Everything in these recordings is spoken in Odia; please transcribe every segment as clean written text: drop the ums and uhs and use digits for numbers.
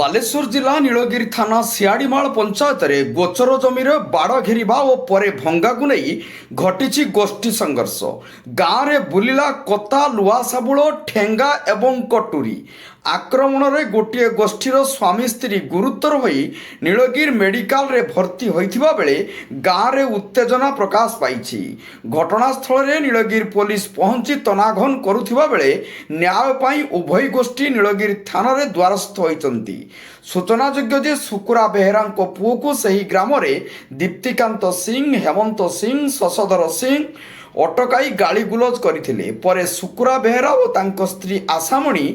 ବାଲେଶ୍ୱର ଜିଲ୍ଲା ନୀଳଗିରି ଥାନା ସିଆଡ଼ିମାଳ ପଞ୍ଚାୟତରେ ଗୋଚର ଜମିରେ ବାଡ଼ ଘେରିବା ଓ ପରେ ଭଙ୍ଗାକୁ ନେଇ ଘଟିଛି ଗୋଷ୍ଠୀ ସଂଘର୍ଷ। ଗାଁରେ ବୁଲିଲା କତା, ଲୁହା ଶାବୁଳ, ଠେଙ୍ଗା ଏବଂ କଟୁରୀ। ଆକ୍ରମଣରେ ଗୋଟିଏ ଗୋଷ୍ଠୀର ସ୍ୱାମୀ ସ୍ତ୍ରୀ ଗୁରୁତର ହୋଇ ନୀଳଗିରି ମେଡିକାଲରେ ଭର୍ତ୍ତି ହୋଇଥିବା ବେଳେ ଗାଁରେ ଉତ୍ତେଜନା ପ୍ରକାଶ ପାଇଛି। ଘଟଣାସ୍ଥଳରେ ନୀଳଗିରି ପୋଲିସ ପହଞ୍ଚି ତନାଘନ କରୁଥିବା ବେଳେ ନ୍ୟାୟ ପାଇଁ ଉଭୟ ଗୋଷ୍ଠୀ ନୀଳଗିରି ଥାନାରେ ଦ୍ୱାରସ୍ଥ ହୋଇଛନ୍ତି। ସୂଚନାଯୋଗ୍ୟ ଯେ ଶୁକୁରା ବେହେରାଙ୍କ ପୁଅକୁ ସେହି ଗ୍ରାମରେ ଦୀପ୍ତିକାନ୍ତ ସିଂ, ହେମନ୍ତ ସିଂ, ଶଶଧର ସିଂ ଅଟକାଇ ଗାଳିଗୁଲଜ କରିଥିଲେ। ପରେ ଶୁକୁରା ବେହେରା ଓ ତାଙ୍କ ସ୍ତ୍ରୀ ଆଶାମଣି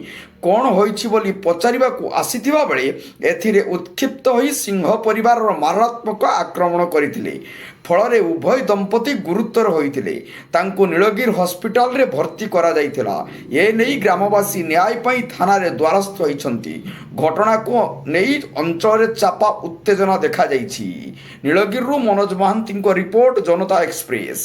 କ'ଣ ହୋଇଛି ବୋଲି ପଚାରିବାକୁ ଆସିଥିବା ବେଳେ ଏଥିରେ ଉତ୍କ୍ଷିପ୍ତ ହୋଇ ସିଂହ ପରିବାରର ମାରାତ୍ମକ ଆକ୍ରମଣ କରିଥିଲେ। ଫଳରେ ଉଭୟ ଦମ୍ପତି ଗୁରୁତର ହୋଇଥିଲେ। ତାଙ୍କୁ ନୀଳଗିରି ହସ୍ପିଟାଲରେ ଭର୍ତ୍ତି କରାଯାଇଥିଲା। ଏନେଇ ଗ୍ରାମବାସୀ ନ୍ୟାୟ ପାଇଁ ଥାନାରେ ଦ୍ୱାରସ୍ଥ ହୋଇଛନ୍ତି। ଘଟଣାକୁ ନେଇ ଅଞ୍ଚଳରେ ଚାପା ଉତ୍ତେଜନା ଦେଖାଯାଇଛି। ନୀଳଗିରିରୁ ମନୋଜ ମହାନ୍ତିଙ୍କ ରିପୋର୍ଟ, ଜନତା ଏକ୍ସପ୍ରେସ।